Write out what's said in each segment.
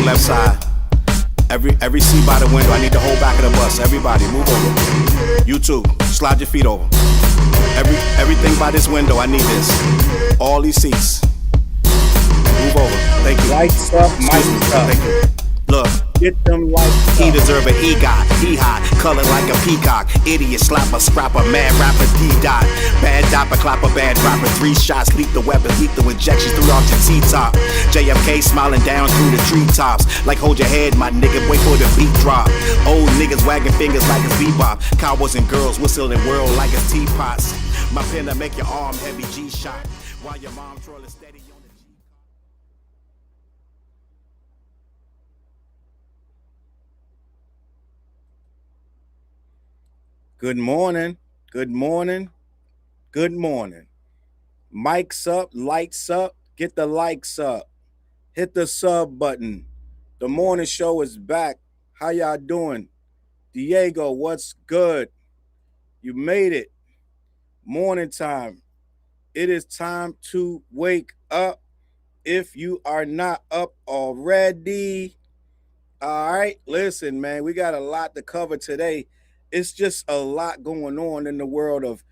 left side. Every seat by the window. I need the whole back of the bus. Everybody, move over. You too. Slide your feet over. Everything by this window. I need this. All these seats. Move over. Thank you. Lights up, mics up. Thank you. Look. Get them lights He up. deserve an EGOT, he hot, color like a peacock. Idiot, slapper, scrapper, mad rapper, D-dot. Bad dopper, clapper, bad rapper. 3 shots, lethal weapons, lethal injections through off your T-top. JFK smiling down through the treetops. Like hold your head, my nigga, wait for the beat drop. Old niggas wagging fingers like it's bebop. Cowboys and girls whistling world like it's teapots. My pen to make your arm heavy G-shot. While your mom trolling steady on the G. Good morning. Good morning. Good morning. Mics up, lights up, get the likes up. Hit the sub button. The morning show is back. How y'all doing? Diego, what's good? You made it. Morning time. It is time to wake up if you are not up already. All right, listen, man, we got a lot to cover today. It's just a lot going on in the world of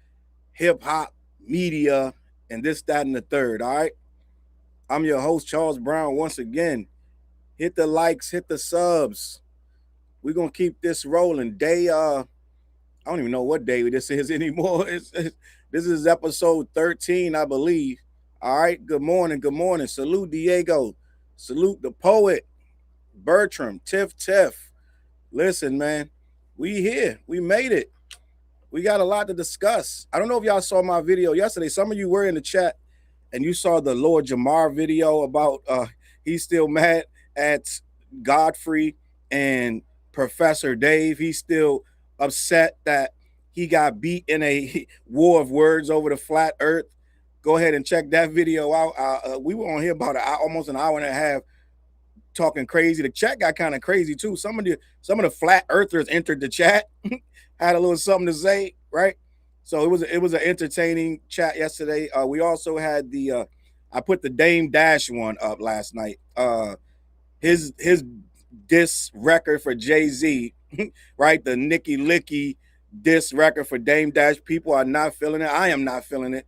hip-hop, media, and this, that, and the third, all right? I'm your host, Challz Brown, once again. Hit the likes, hit the subs. We're going to keep this rolling. I don't even know what day this is anymore. This is episode 13, I believe. All right, good morning, good morning. Salute Diego. Salute the poet, Bertram, Tiff. Listen, man. We here. We made it. We got a lot to discuss. I don't know if y'all saw my video yesterday. Some of you were in the chat and you saw the Lord Jamar video about he's still mad at Godfrey and Professor Dave. He's still upset that he got beat in a war of words over the flat earth. Go ahead and check that video out. We were on here about almost an hour and a half talking crazy. The chat got kind of crazy too. Some of the flat earthers entered the chat, had a little something to say, right? So it was an entertaining chat yesterday. We also had I put the Dame Dash one up last night. His diss record for Jay-Z, right? The Nicki Licky diss record for Dame Dash. People are not feeling it. I am not feeling it.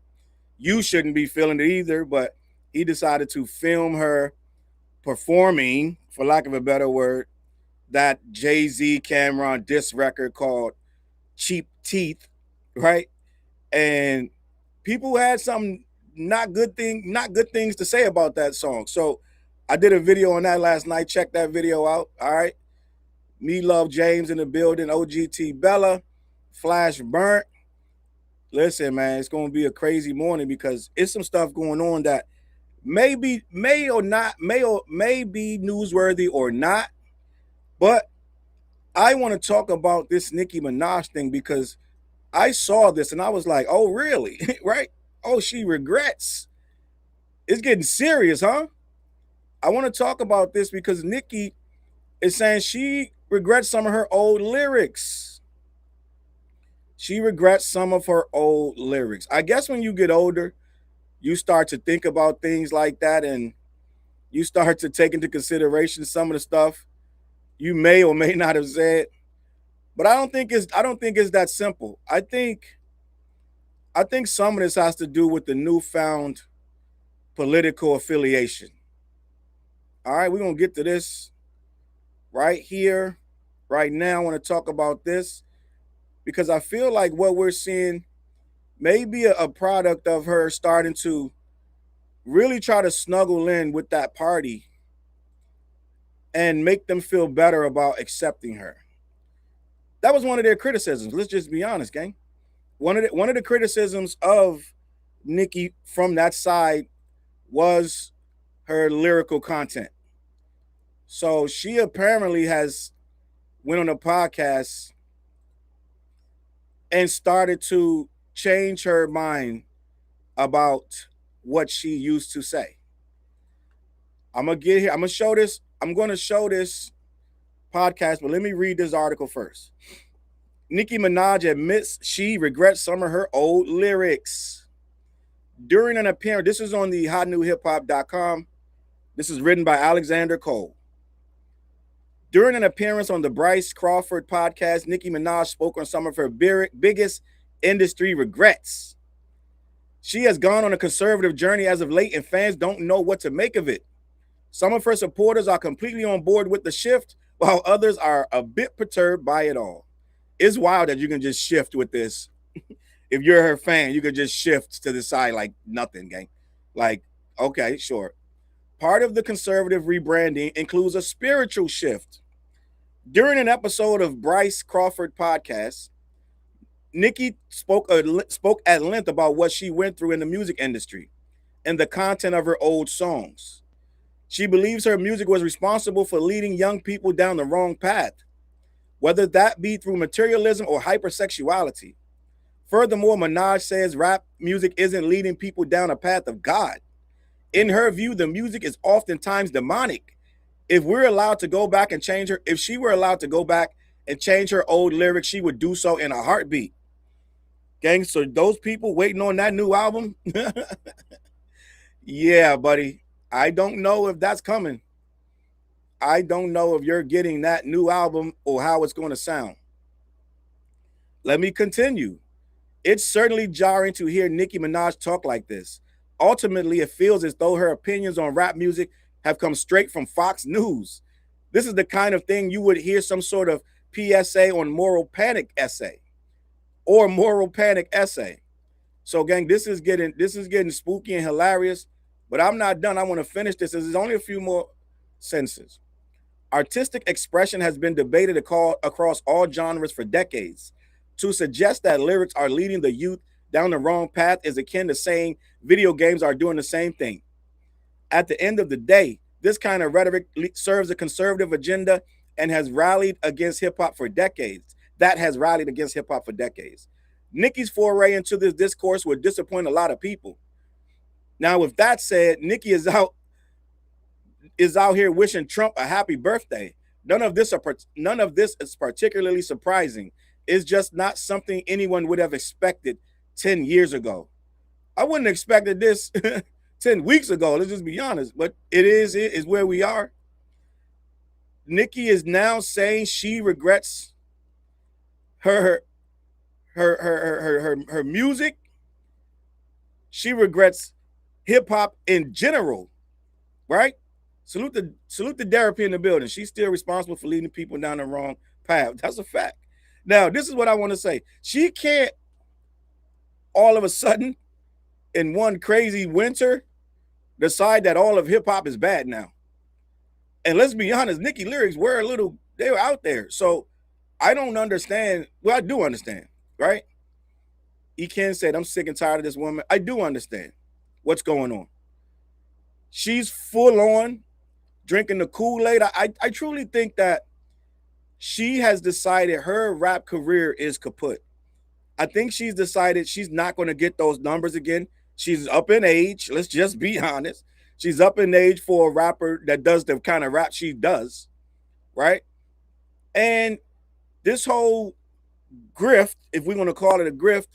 You shouldn't be feeling it either, but he decided to film her performing, for lack of a better word, that Jay-Z Cameron diss record called Cheap Teeth, right? And people had some not good things to say about that song. So I did a video on that last night. Check that video out. All right. Me Love James in the building, OGT Bella, Flash Burnt. Listen, man, it's gonna be a crazy morning because it's some stuff going on that may be newsworthy or not, but I want to talk about this Nicki Minaj thing because I saw this and I was like, oh, really? Right? Oh, she regrets. It's getting serious, huh? I want to talk about this because Nicki is saying she regrets some of her old lyrics. She regrets some of her old lyrics. I guess when you get older, you start to think about things like that and you start to take into consideration some of the stuff you may or may not have said. But I don't think it's that simple. I think some of this has to do with the newfound political affiliation. All right, we're going to get to this right here, right now. I want to talk about this because I feel like what we're seeing may be a product of her starting to really try to snuggle in with that party and make them feel better about accepting her. That was one of their criticisms. Let's just be honest, gang. One of the criticisms of Nicki from that side was her lyrical content. So she apparently has went on a podcast and started to change her mind about what she used to say. I'm going to show this podcast, but let me read this article first. Nicki Minaj admits she regrets some of her old lyrics. During an appearance, this is on the hotnewhiphop.com. This is written by Alexander Cole. During an appearance on the Bryce Crawford podcast, Nicki Minaj spoke on some of her biggest industry regrets. She has gone on a conservative journey as of late, and fans don't know what to make of it. Some of her supporters are completely on board with the shift, while others are a bit perturbed by it all. It's wild that you can just shift with this. If you're her fan, you can just shift to the side like nothing, gang. Like, okay, sure. Part of the conservative rebranding includes a spiritual shift. During an episode of Bryce Crawford podcast, Nicki spoke at length about what she went through in the music industry and the content of her old songs. She believes her music was responsible for leading young people down the wrong path, whether that be through materialism or hypersexuality. Furthermore, Minaj says rap music isn't leading people down a path of God. In her view, the music is oftentimes demonic. If we're allowed to go back and change her, if she were allowed to go back and change her old lyrics, she would do so in a heartbeat. Gang, so those people waiting on that new album, yeah, buddy, I don't know if that's coming. I don't know if you're getting that new album or how it's going to sound. Let me continue. It's certainly jarring to hear Nicki Minaj talk like this. Ultimately, it feels as though her opinions on rap music have come straight from Fox News. This is the kind of thing you would hear some sort of PSA on moral panic essay or moral panic essay. So, gang, this is getting spooky and hilarious, but I'm not done. I want to finish this. There's only a few more sentences. Artistic expression has been debated across all genres for decades. To suggest that lyrics are leading the youth down the wrong path is akin to saying video games are doing the same thing. At the end of the day, this kind of rhetoric serves a conservative agenda and has rallied against hip-hop for decades. Nicki's foray into this discourse would disappoint a lot of people. Now, with that said, Nicki is out here wishing Trump a happy birthday. None of this is particularly surprising. It's just not something anyone would have expected 10 years ago. I wouldn't have expected this 10 weeks ago, let's just be honest, but it is where we are. Nicki is now saying she regrets her music. She regrets hip hop in general, right? Salute the therapy in the building. She's still responsible for leading people down the wrong path. That's a fact. Now, this is what I want to say. She can't all of a sudden in one crazy winter decide that all of hip hop is bad now. And let's be honest, Nicki lyrics they were out there. So I don't understand. Well, I do understand, right? Ken said, I'm sick and tired of this woman. I do understand what's going on. She's full on drinking the Kool-Aid. I truly think that she has decided her rap career is kaput. I think she's decided she's not going to get those numbers again. She's up in age. Let's just be honest. She's up in age for a rapper that does the kind of rap she does, right? And this whole grift, if we want to call it a grift,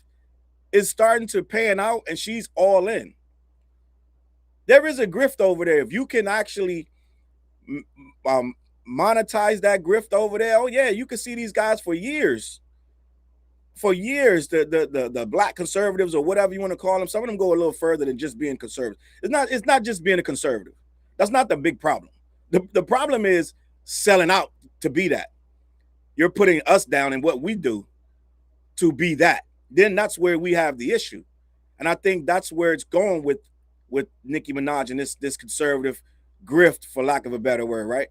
is starting to pan out, and she's all in. There is a grift over there. If you can actually monetize that grift over there, oh yeah, you can see these guys for years. For years, the black conservatives or whatever you want to call them, some of them go a little further than just being conservative. It's not just being a conservative. That's not the big problem. The problem is selling out to be that. You're putting us down in what we do to be that. Then that's where we have the issue. And I think that's where it's going with Nicki Minaj and this conservative grift, for lack of a better word, right?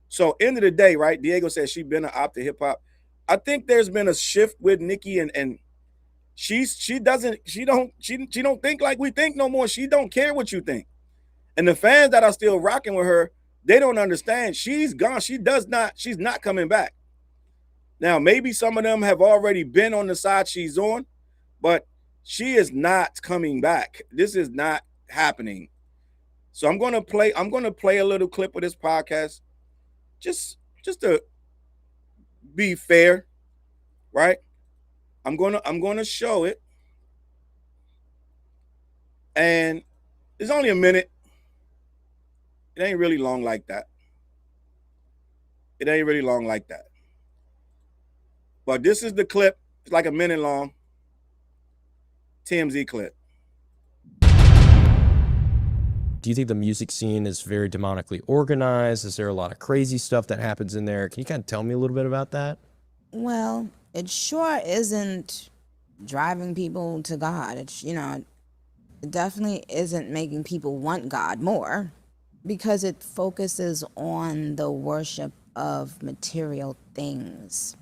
So end of the day, right? Diego says she's been an op to hip hop. I think there's been a shift with Nicki, and she don't think like we think no more. She don't care what you think. And the fans that are still rocking with her, they don't understand. She's gone. She's not coming back. Now, maybe some of them have already been on the side she's on, but she is not coming back. This is not happening. So I'm gonna play a little clip of this podcast, just to be fair, right? I'm gonna show it, and it's only a minute. It ain't really long like that. It ain't really long like that. But this is the clip. It's like a minute long. TMZ clip. Do you think the music scene is very demonically organized? Is there a lot of crazy stuff that happens in there? Can you kind of tell me a little bit about that? Well, it sure isn't driving people to God. It's, you know, it definitely isn't making people want God more because it focuses on the worship of material things.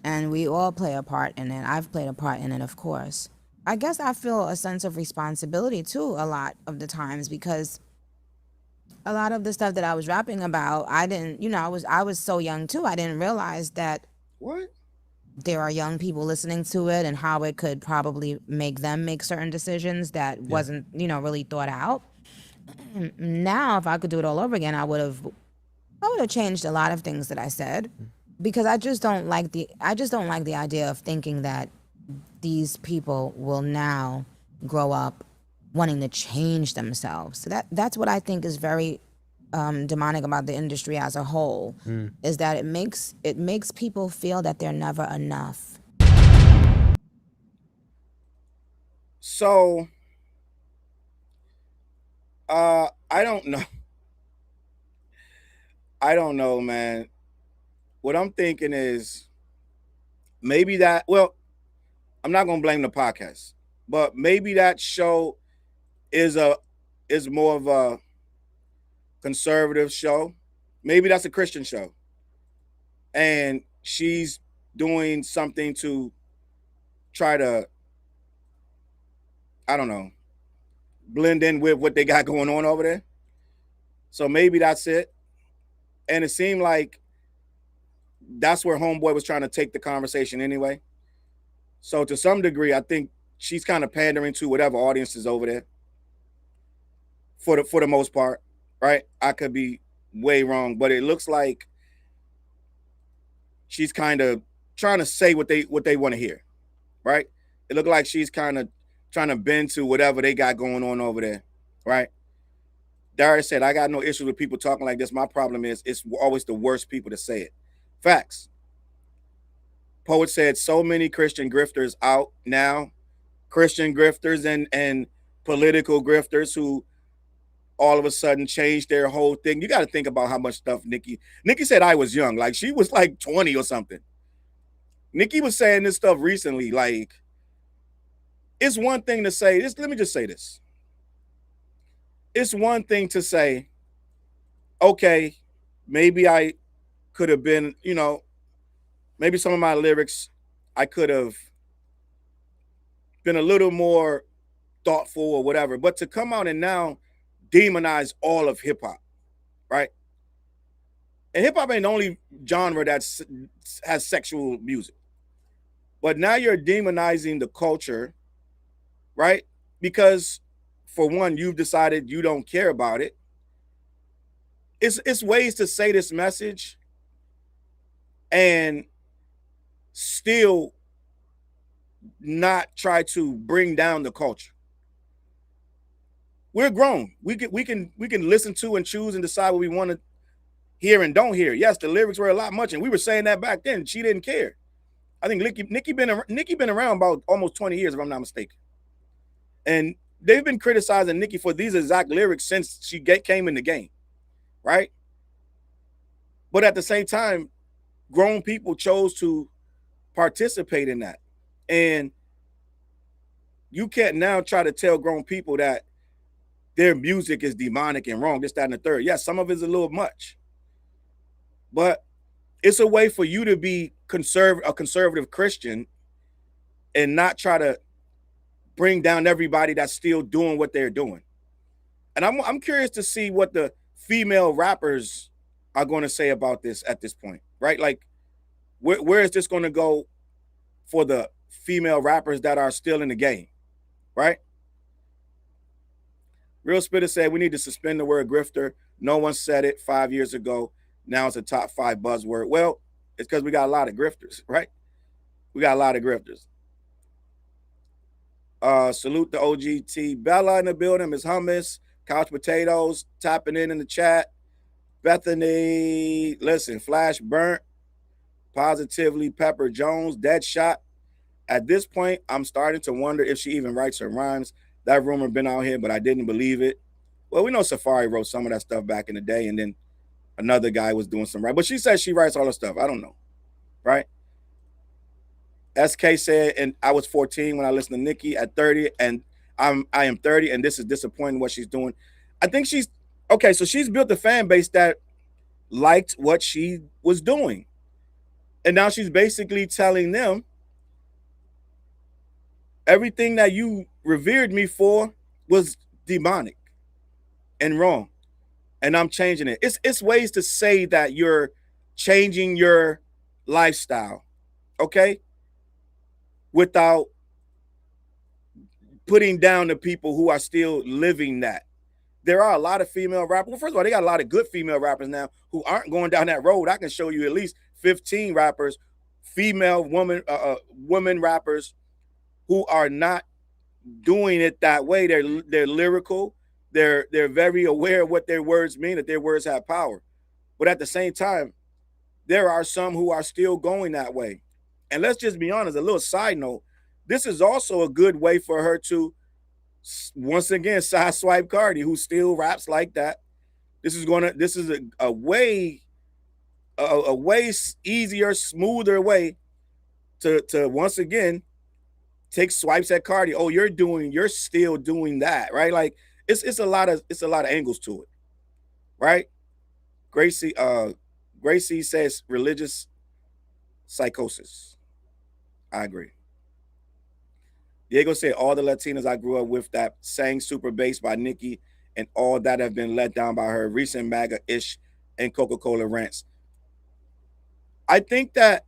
And we all play a part in it. I've played a part in it, of course. I guess I feel a sense of responsibility too a lot of the times because a lot of the stuff that I was rapping about, I didn't, you know, I was so young too. I didn't realize that What? there are young people listening to it and how it could probably make them make certain decisions that wasn't, you know, really thought out. Now, if I could do it all over again, I would have changed a lot of things that I said because I just don't like the idea of thinking that these people will now grow up wanting to change themselves. So that's what I think is very demonic about the industry as a whole, is that it makes people feel that they're never enough. So, I don't know. I don't know, man. What I'm thinking is maybe that, well, I'm not gonna blame the podcast, but maybe that show is more of a conservative show. Maybe that's a Christian show. And she's doing something to try to, I don't know, blend in with what they got going on over there. So maybe that's it. And it seemed like that's where Homeboy was trying to take the conversation anyway. So to some degree, I think she's kind of pandering to whatever audience is over there. For the most part, right? I could be way wrong, but it looks like she's kind of trying to say what they want to hear, right? It looked like she's kind of trying to bend to whatever they got going on over there, right? Darius said, I got no issues with people talking like this. My problem is it's always the worst people to say it. Facts. Poet said so many Christian grifters out now, Christian grifters and political grifters who all of a sudden changed their whole thing. You got to think about how much stuff Nicki said I was young. Like she was like 20 or something. Nicki was saying this stuff recently. Like it's one thing to say this. Let me just say this. It's one thing to say, okay, maybe I could have been, you know, maybe some of my lyrics, I could have been a little more thoughtful or whatever. But to come out and now demonize all of hip hop, right? And hip hop ain't the only genre that has sexual music. But now you're demonizing the culture, right? Because for one, you've decided you don't care about it. It's ways to say this message and still not try to bring down the culture. We're grown. We can listen to and choose and decide what we want to hear and don't hear. Yes, the lyrics were a lot much, and we were saying that back then. She didn't care. I think Nicki been around about almost 20 years, if I'm not mistaken. And they've been criticizing Nicki for these exact lyrics since she came in the game, right? But at the same time, grown people chose to participate in that. And you can't now try to tell grown people that their music is demonic and wrong, this, that, and the third. Yes, some of it's a little much. But it's a way for you to be a conservative Christian and not try to bring down everybody that's still doing what they're doing. And I'm curious to see what the female rappers are going to say about this at this point, right? Like, where is this going to go for the female rappers that are still in the game, right? Real Spitter said we need to suspend the word grifter. No one said it 5 years ago. Now it's a top 5 buzzword. Well, it's because we got a lot of grifters, right? We got a lot of grifters. Salute the OGT Bella in the building, Miss Hummus, Couch Potatoes, tapping in the chat. Bethany, listen, Flash Burnt, Positively Pepper Jones, Deadshot. At this point, I'm starting to wonder if she even writes her rhymes. That rumor been out here, but I didn't believe it. Well, we know Safari wrote some of that stuff back in the day, and then another guy was doing some right. But she says she writes all the stuff. I don't know, right? SK said, and I was 14 when I listened to Nicki at 30, and I am 30, and this is disappointing what she's doing. I think she's okay. So she's built a fan base that liked what she was doing, and now she's basically telling them everything that you revered me for was demonic and wrong, and I'm changing it. It's ways to say that you're changing your lifestyle, okay, without putting down the people who are still living that. There are a lot of female rappers. Well, first of all, they got a lot of good female rappers now who aren't going down that road. I can show you at least 15 rappers, female women rappers who are not doing it that way. They're lyrical. They're very aware of what their words mean, that their words have power. But at the same time, there are some who are still going that way. And let's just be honest, a little side note, this is also a good way for her to, once again, sideswipe Cardi, who still raps like that. This is a way easier, smoother way to once again take swipes at Cardi. Oh, you're still doing that, right? Like it's a lot of angles to it, right? Gracie says religious psychosis. I agree. Diego said all the Latinas I grew up with that sang Super Bass by Nicki and all that have been let down by her recent MAGA-ish and Coca-Cola rants. I think that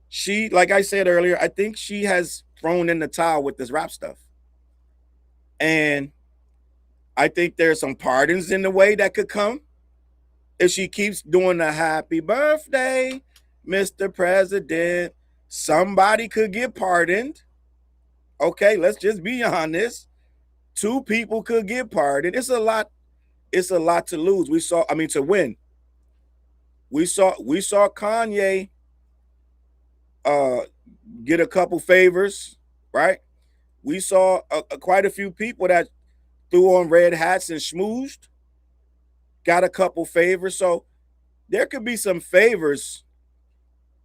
she, like I said earlier, I think she has thrown in the towel with this rap stuff. And I think there's some pardons in the way that could come if she keeps doing the happy birthday, Mr. President. Somebody could get pardoned. Okay, let's just be honest. 2 people could get pardoned. It's a lot to lose. To win. We saw Kanye get a couple favors, right? We saw quite a few people that threw on red hats and schmoozed, got a couple favors. So there could be some favors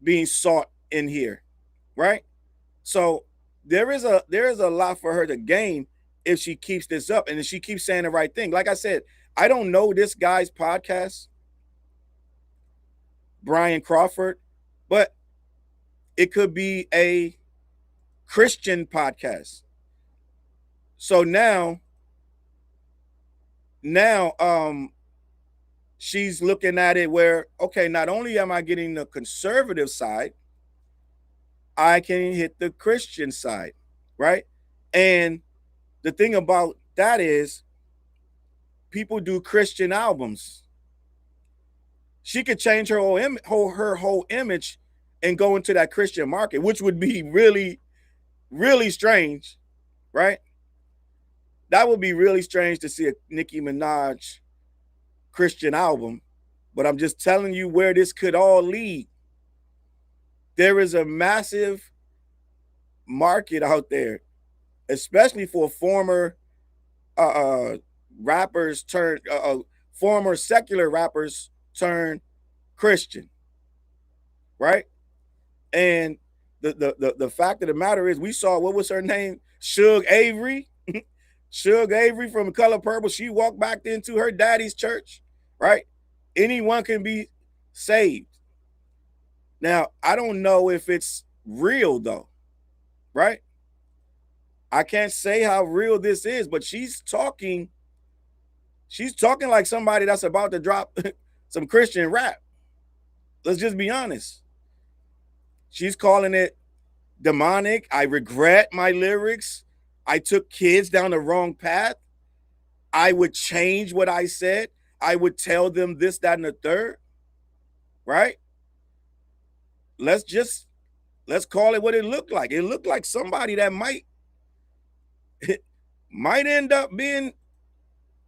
being sought in here, right? So there is a lot for her to gain if she keeps this up and if she keeps saying the right thing. Like I said, I don't know this guy's podcast, Brian Crawford, but it could be a Christian podcast. So now she's looking at it where, okay, not only am I getting the conservative side, I can hit the Christian side, right? And the thing about that is people do Christian albums. She could change her whole image and go into that Christian market, which would be really, really strange, right? That would be really strange to see a Nicki Minaj Christian album, but I'm just telling you where this could all lead. There is a massive market out there, especially for former rappers turned former secular rappers turned Christian, right? And the fact of the matter is, we saw, what was her name? Suge Avery. Suge Avery from Color Purple. She walked back into her daddy's church, right? Anyone can be saved. Now, I don't know if it's real though, right? I can't say how real this is, but she's talking like somebody that's about to drop some Christian rap. Let's just be honest. She's calling it demonic. I regret my lyrics. I took kids down the wrong path. I would change what I said. I would tell them this, that, and the third, right? Let's call it what it looked like. It looked like somebody that might end up being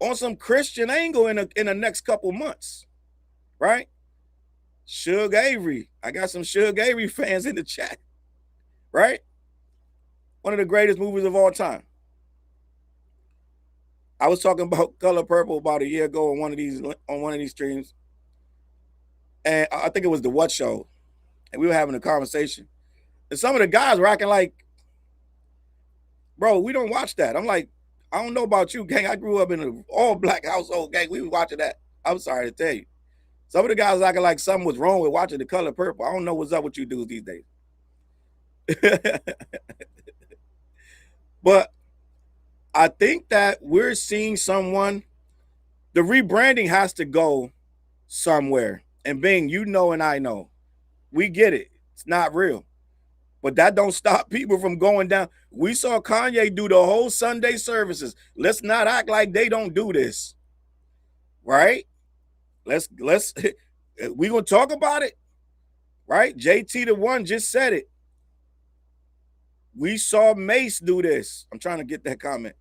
on some Christian angle in the next couple months, right? Suge Avery. I got some Suge Avery fans in the chat, right? One of the greatest movies of all time. I was talking about Color Purple about a year ago on one of these streams, and I think it was the What Show, and we were having a conversation, and some of the guys were acting like, "Bro, we don't watch that." I'm like, "I don't know about you, gang. I grew up in an all-black household, gang. We was watching that." I'm sorry to tell you, some of the guys acting like something was wrong with watching The Color Purple. I don't know what's up with you dudes these days. But I think that we're seeing the rebranding has to go somewhere. And Bing, you know and I know. We get it. It's not real. But that don't stop people from going down. We saw Kanye do the whole Sunday services. Let's not act like they don't do this. Right? Let's we gonna talk about it. Right? JT the One just said it. We saw Mace do this. I'm trying to get that comment.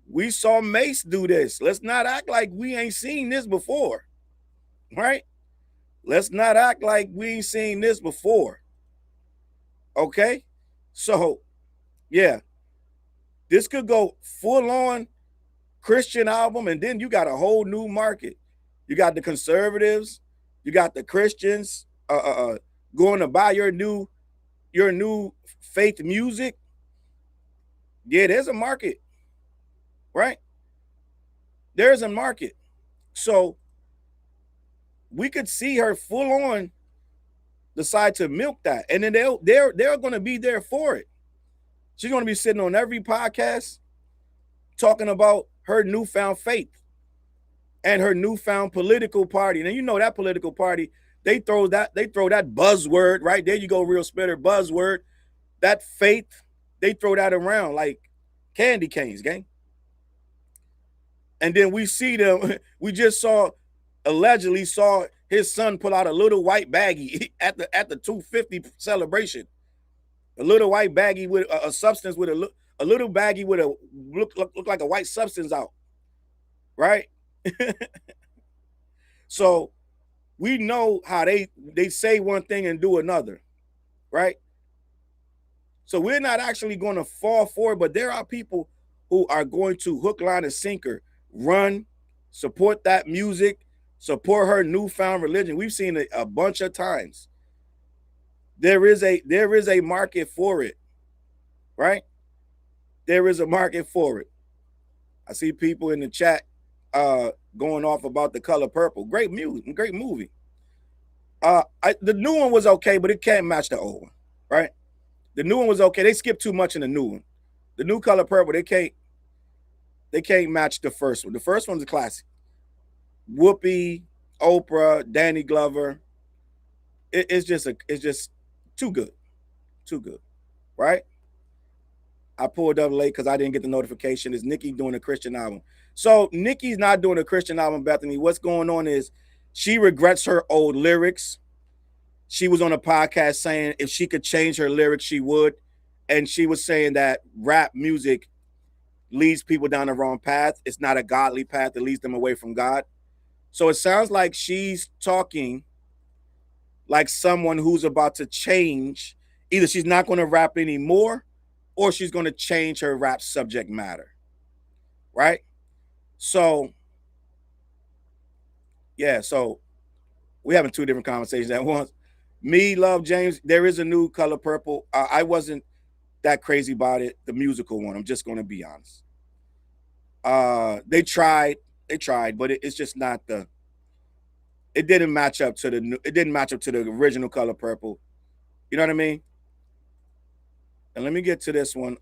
We saw Mace do this. Let's not act like we ain't seen this before. Right? Let's not act like we ain't seen this before. Okay? So, yeah. This could go full on Christian album, and then you got a whole new market. You got the conservatives, you got the Christians going to buy your new faith music. Yeah, there's a market, right? There's a market. So we could see her full on decide to milk that, and then they're going to be there for it. She's going to be sitting on every podcast talking about her newfound faith and her newfound political party. And you know that political party, they throw that buzzword, right? There you go, real spitter, buzzword. That faith, they throw that around like candy canes, gang. And then we see them, we just allegedly saw his son pull out a little white baggie at the 250 celebration. A little white baggie with a substance with a little baggie with a look like a white substance out, right? So we know how they say one thing and do another, right? So we're not actually going to fall for it, but there are people who are going to hook, line, and sinker, run, support that music, support her newfound religion. We've seen it a bunch of times. There is a market for it, right? There is a market for it. I see people in the chat going off about The Color Purple. Great music, great movie. The new one was okay, but it can't match the old one, right? The new one was okay. They skipped too much in the new one. The new Color Purple, they can't match the first one. The first one's a classic. Whoopi, Oprah, Danny Glover. It's just too good. Too good, right? I pulled up late because I didn't get the notification. Is Nicki doing a Christian album? So Nicki's not doing a Christian album, Bethany. What's going on is she regrets her old lyrics. She was on a podcast saying if she could change her lyrics, she would. And she was saying that rap music leads people down the wrong path. It's not a godly path. It leads them away from God. So it sounds like she's talking like someone who's about to change. Either she's not going to rap anymore or she's going to change her rap subject matter. Right? So, yeah, so we're having two different conversations at once. Me, Love James, there is a new Color Purple. I wasn't that crazy about it, the musical one. I'm just going to be honest. They tried, but it's just not it didn't match up to the original Color Purple. You know what I mean? And let me get to this one.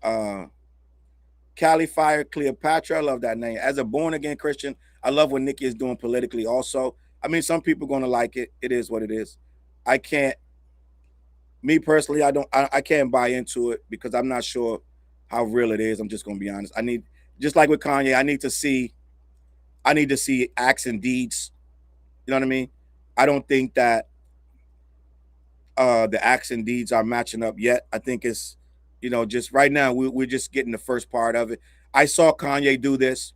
Cali Fire Cleopatra. I love that name. As a born-again Christian, I love what Nicki is doing politically also. I mean, some people are going to like it. It is what it is. I can't, me personally, I can't buy into it because I'm not sure how real it is. I'm just going to be honest. Just like with Kanye, I need to see acts and deeds. You know what I mean? I don't think that the acts and deeds are matching up yet. I think it's, just right now, we're just getting the first part of it. I saw Kanye do this.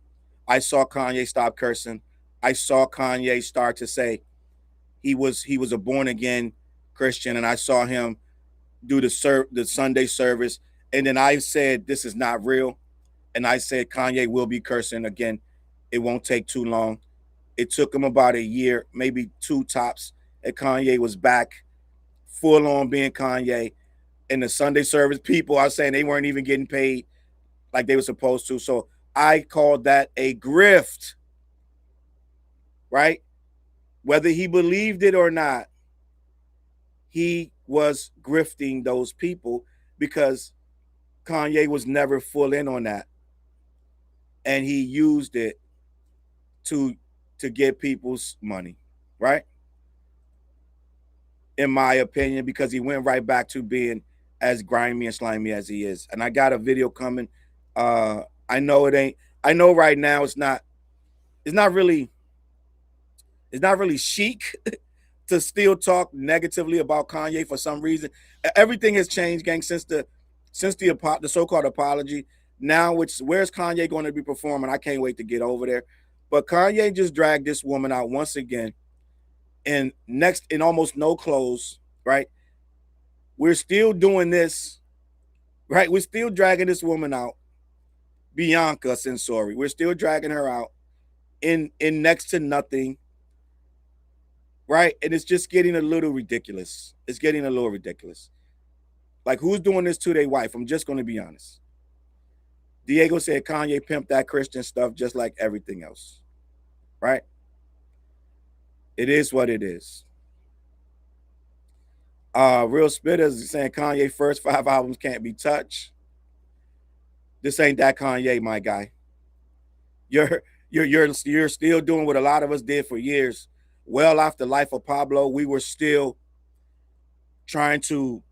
I saw Kanye stop cursing. I saw Kanye start to say he was a born again Christian, and I saw him do the Sunday service. And then I said, this is not real. And I said, Kanye will be cursing again. It won't take too long. It took him about a year, maybe 2 tops, and Kanye was back full on being Kanye. And the Sunday service people are saying they weren't even getting paid like they were supposed to. So I called that a grift, right? Whether he believed it or not, he was grifting those people because Kanye was never full in on that. And he used it to get people's money, right? In my opinion, because he went right back to being as grimy and slimy as he is. And I got a video coming. I know it ain't. I know right now it's not really chic to still talk negatively about Kanye for some reason. Everything has changed, gang, since the so-called apology. Now, where's Kanye going to be performing? I can't wait to get over there. But Kanye just dragged this woman out once again, and in almost no clothes, right? We're still doing this, right? We're still dragging this woman out, Bianca Sensori. We're still dragging her out in next to nothing, right? And it's just getting a little ridiculous. It's getting a little ridiculous. Like, who's doing this to their wife? I'm just going to be honest. Diego said Kanye pimped that Christian stuff just like everything else, right? It is what it is. Real Spitters is saying Kanye first 5 albums can't be touched. This ain't that Kanye, my guy. You're still doing what a lot of us did for years. Well, after Life of Pablo, we were still trying to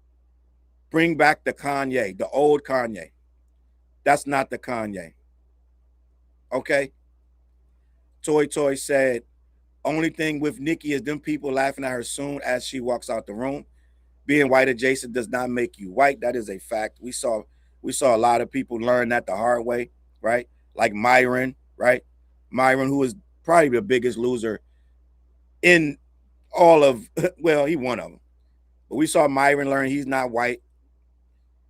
bring back the Kanye, the old Kanye. That's not the Kanye. Okay? Toy said, only thing with Nicki is them people laughing at her soon as she walks out the room. Being white adjacent does not make you white. That is a fact. We saw a lot of people learn that the hard way, right? Like Myron, right? Myron, who is probably the biggest loser in all of, well, he one of them. But we saw Myron learn he's not white.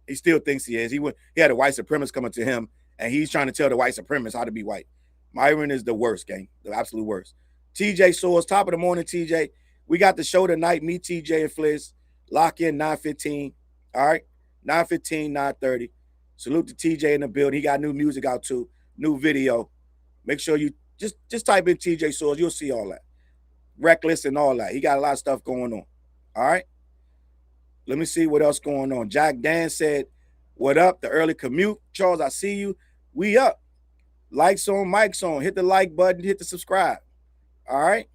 He still thinks he is. He had a white supremacist coming to him, and he's trying to tell the white supremacists how to be white. Myron is the worst, gang, the absolute worst. TJ Soars, top of the morning, TJ. We got the show tonight. Me, TJ, and Fliz. Lock in 9:15. All right, 9:15, 9:30. Salute to TJ in the building. He got new music out too, new video. Make sure you just type in TJ Soars. You'll see all that. Reckless and all that. He got a lot of stuff going on. All right. Let me see what else going on. Jack Dan said, what up? The early commute. Challz, I see you. We up. Likes on, mics on. Hit the like button. Hit the subscribe. All right.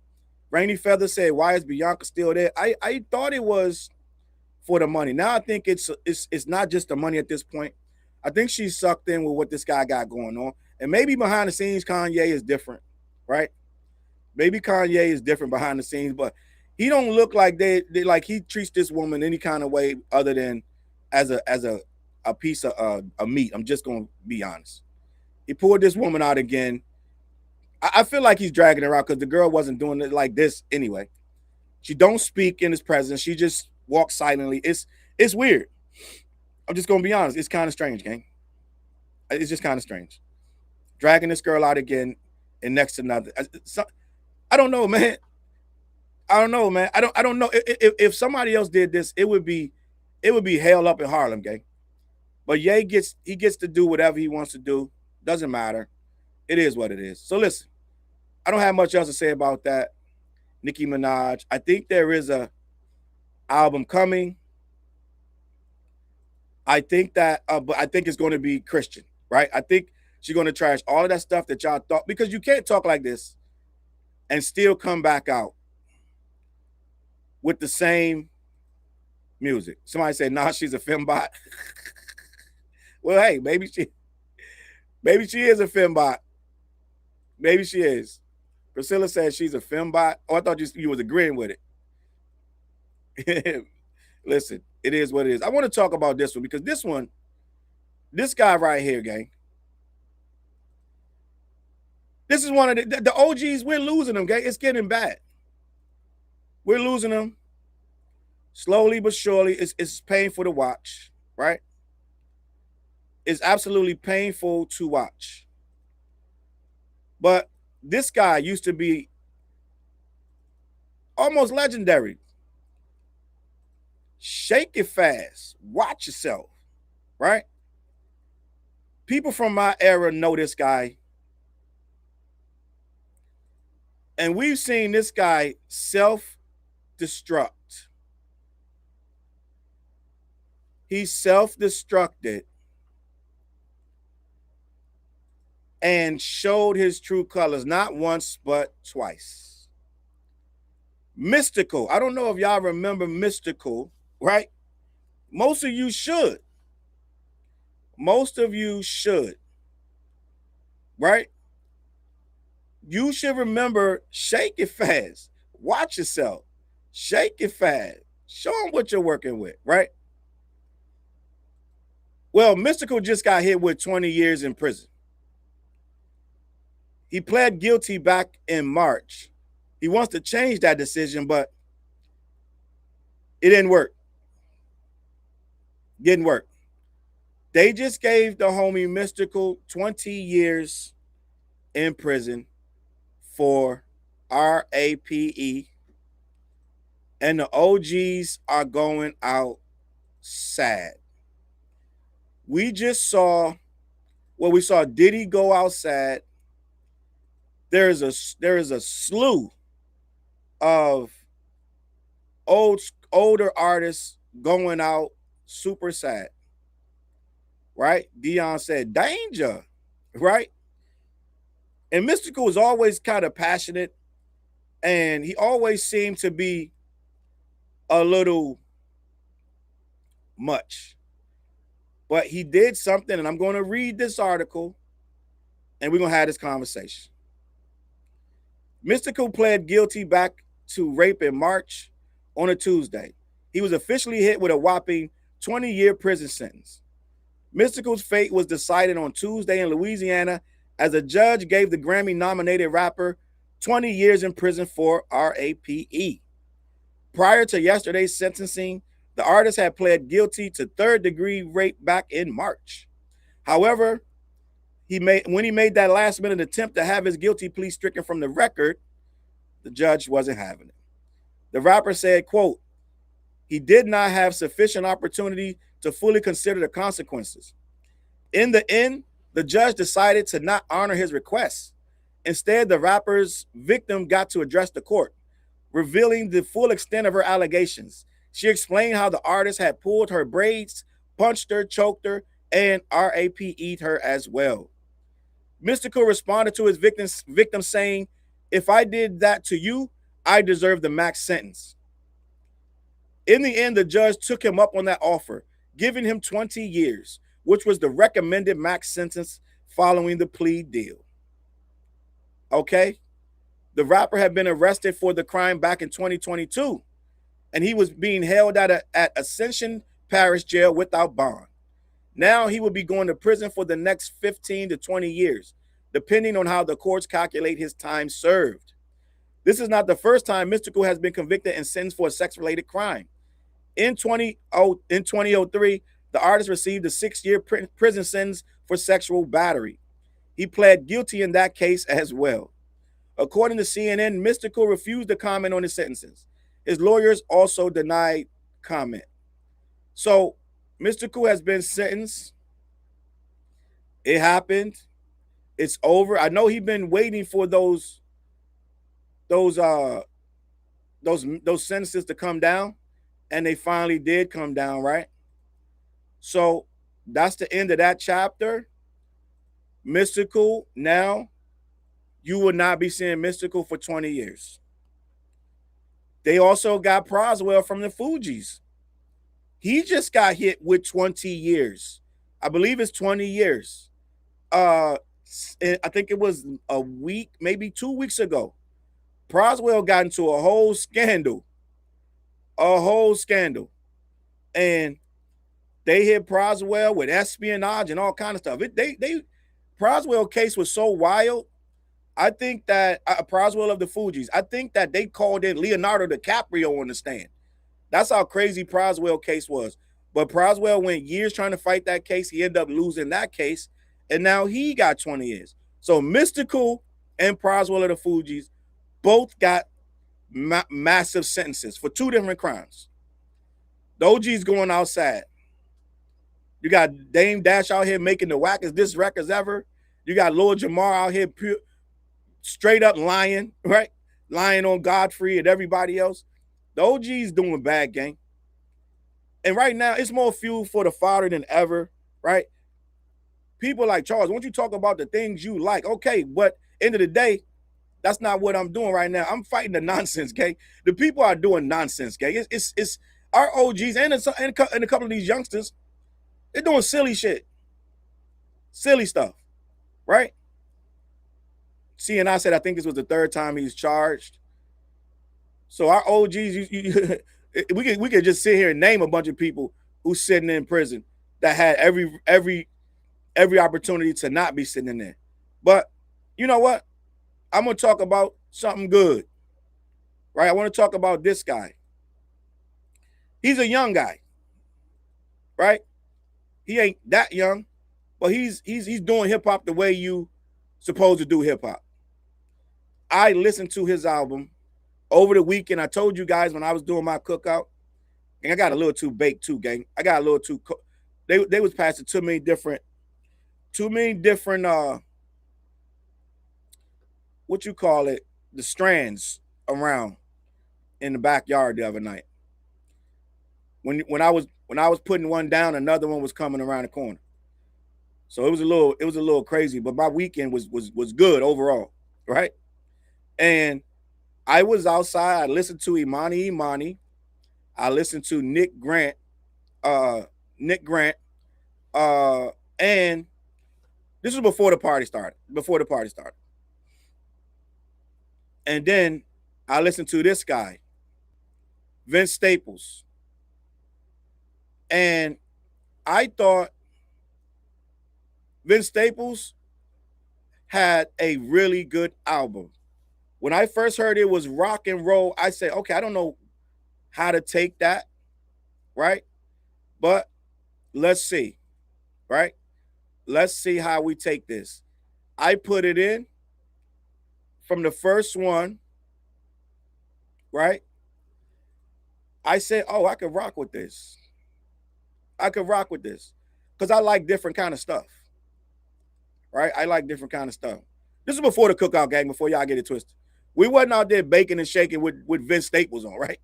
Rainy Feather said, why is Bianca still there? I thought it was for the money. Now I think it's not just the money at this point. I think she's sucked in with what this guy got going on. And maybe behind the scenes, Kanye is different, right? Maybe Kanye is different behind the scenes, but he don't look like they like he treats this woman any kind of way other than as a piece of meat. I'm just gonna be honest. He pulled this woman out again. I feel like he's dragging her out because the girl wasn't doing it like this anyway. She don't speak in his presence. She just walks silently. It's weird. I'm just gonna be honest. It's kind of strange, gang. It's just kind of strange. Dragging this girl out again and next to nothing. I don't know, man. I don't know, man. I don't know. If somebody else did this, it would be hell up in Harlem, gang. But Ye gets to do whatever he wants to do. Doesn't matter. It is what it is. So listen, I don't have much else to say about that. Nicki Minaj. I think there is a album coming. I think that, but I think it's going to be Christian, right? I think she's going to trash all of that stuff that y'all thought, because you can't talk like this and still come back out with the same music. Somebody said, nah, she's a fembot. Well, hey, maybe she is a fembot. Maybe she is. Priscilla said she's a fembot. Oh, I thought you was agreeing with it. Listen, it is what it is. I want to talk about this one because this guy right here, gang, This is one of the OGs. We're losing them, okay? It's getting bad. We're losing them slowly but surely. It's painful to watch, right? It's absolutely painful to watch. But this guy used to be almost legendary. Shake it fast. Watch yourself, right? People from my era know this guy. And we've seen this guy self-destruct. He self-destructed and showed his true colors, not once, but twice. Mystikal. I don't know if y'all remember Mystikal, right? Most of you should. Most of you should, right? You should remember, shake it fast. Watch yourself. Shake it fast. Show them what you're working with, right? Well, Mystikal just got hit with 20 years in prison. He pled guilty back in March. He wants to change that decision, but it didn't work. Didn't work. They just gave the homie Mystikal 20 years in prison for RAPE. And the OGs are going out sad. We just saw, well, we saw Diddy go out sad. There is a slew of older artists going out super sad, right? Dion said danger, right? And Mystikal was always kind of passionate, and he always seemed to be a little much. But he did something, and I'm going to read this article, and we're going to have this conversation. Mystikal pled guilty back to rape in March on a Tuesday. He was officially hit with a whopping 20-year prison sentence. Mystikal's fate was decided on Tuesday in Louisiana as a judge gave the Grammy-nominated rapper 20 years in prison for RAPE. Prior to yesterday's sentencing, the artist had pled guilty to third-degree rape back in March. However, when he made that last-minute attempt to have his guilty plea stricken from the record, the judge wasn't having it. The rapper said, quote, he did not have sufficient opportunity to fully consider the consequences. In the end, the judge decided to not honor his request. Instead, the rapper's victim got to address the court, revealing the full extent of her allegations. She explained how the artist had pulled her braids, punched her, choked her, and RAPE'd her as well. Mystikal responded to his victim saying, if I did that to you, I deserve the max sentence. In the end, the judge took him up on that offer, giving him 20 years, which was the recommended max sentence following the plea deal. Okay? The rapper had been arrested for the crime back in 2022, and he was being held at Ascension Parish Jail without bond. Now he will be going to prison for the next 15 to 20 years, depending on how the courts calculate his time served. This is not the first time Mystikal has been convicted and sentenced for a sex-related crime. In 2003, the artist received a 6-year prison sentence for sexual battery. He pled guilty in that case as well. According to CNN, Mystikal refused to comment on his sentences. His lawyers also denied comment. So Mystikal has been sentenced. It happened. It's over. I know he's been waiting for those sentences to come down, and they finally did come down, right? So that's the end of that chapter. Mystikal, now you will not be seeing Mystikal for 20 years. They also got Praswell from the Fugees. He just got hit with 20 years. I believe it's 20 years. I think it was a week, maybe 2 weeks ago. Praswell got into a whole scandal. And they hit Praswell with espionage and all kind of stuff. Praswell case was so wild. I think that Praswell of the Fugees, I think that they called in Leonardo DiCaprio on the stand. That's how crazy Praswell case was. But Praswell went years trying to fight that case. He ended up losing that case, and now he got 20 years. So Mystikal and Praswell of the Fugees both got massive sentences for 2 different crimes. The OG's going outside. You got Dame Dash out here making the wackest diss records ever. You got Lil Jamar out here straight up lying, right? Lying on Godfrey and everybody else. The OG's doing bad, gang. And right now, it's more fuel for the fodder than ever, right? People like Challz, won't you talk about the things you like? Okay, but end of the day, that's not what I'm doing right now. I'm fighting the nonsense, gang. The people are doing nonsense, gang. It's our OGs and a couple of these youngsters, they're doing silly shit. Silly stuff, right? See, and I said, I think this was the 3rd time he's charged. So our OGs, we could just sit here and name a bunch of people who's sitting in prison that had every opportunity to not be sitting in there. But you know what? I'm gonna talk about something good, right? I want to talk about this guy. He's a young guy, right? He ain't that young, but he's doing hip hop the way you supposed to do hip hop. I listened to his album over the weekend. I told you guys when I was doing my cookout, and I got a little too baked too, gang. I got a little too. They was passing too many different. What you call it? The strands around in the backyard the other night. When I was putting one down, another one was coming around the corner. So it was a little crazy, but my weekend was good overall, right? And I was outside. I listened to Imani. I listened to Nick Grant. And this was before the party started. And then I listened to this guy, Vince Staples. And I thought Vince Staples had a really good album. When I first heard it was rock and roll, I said, okay, I don't know how to take that, right? But let's see, right? Let's see how we take this. I put it in from the first one, right? I said, oh, I could rock with this. Because I like different kind of stuff, right? I like different kind of stuff. This is before the cookout, gang, before y'all get it twisted. We wasn't out there baking and shaking with Vince Staples on, right?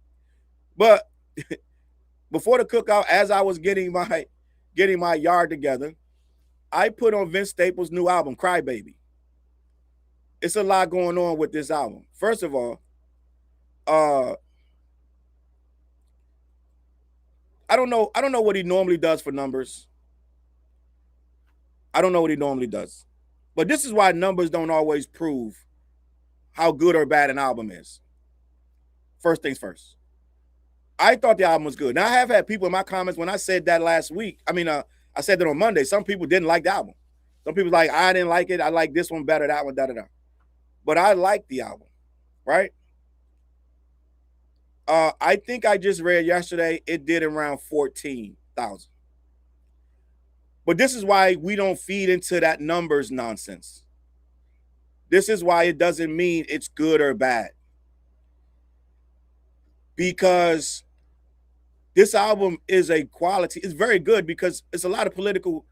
But before the cookout, as I was getting my yard together, I put on Vince Staples' new album, Cry Baby. It's a lot going on with this album. First of all, I don't know what he normally does for numbers. I don't know what he normally does. But this is why numbers don't always prove how good or bad an album is. First things first. I thought the album was good. Now, I have had people in my comments when I said that last week. I mean, I said that on Monday. Some people didn't like the album. Some people like, I didn't like it. I like this one better, that one, da-da-da. But I liked the album, right? I think I just read yesterday, it did around 14,000. But this is why we don't feed into that numbers nonsense. This is why it doesn't mean it's good or bad. Because this album is a quality. It's very good because it's a lot of political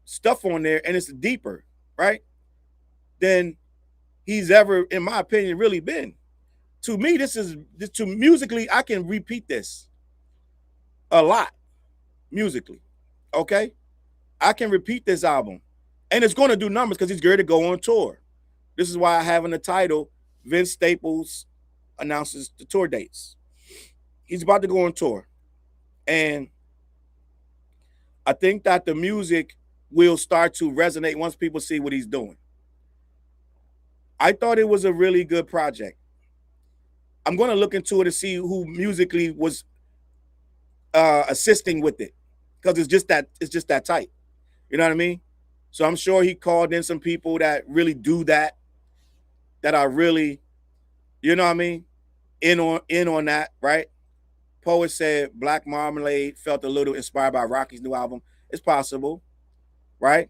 stuff on there and it's deeper, right? Than he's ever, in my opinion, really been. To me, musically, I can repeat this a lot musically, okay? I can repeat this album. And it's going to do numbers because he's going to go on tour. This is why I have in the title, Vince Staples announces the tour dates. He's about to go on tour. And I think that the music will start to resonate once people see what he's doing. I thought it was a really good project. I'm going to look into it to see who musically was assisting with it, because it's just that tight. You know what I mean? So I'm sure he called in some people that really do that, that are really, you know what I mean, in on that, right? Poet said Black Marmalade felt a little inspired by Rocky's new album. It's possible, right?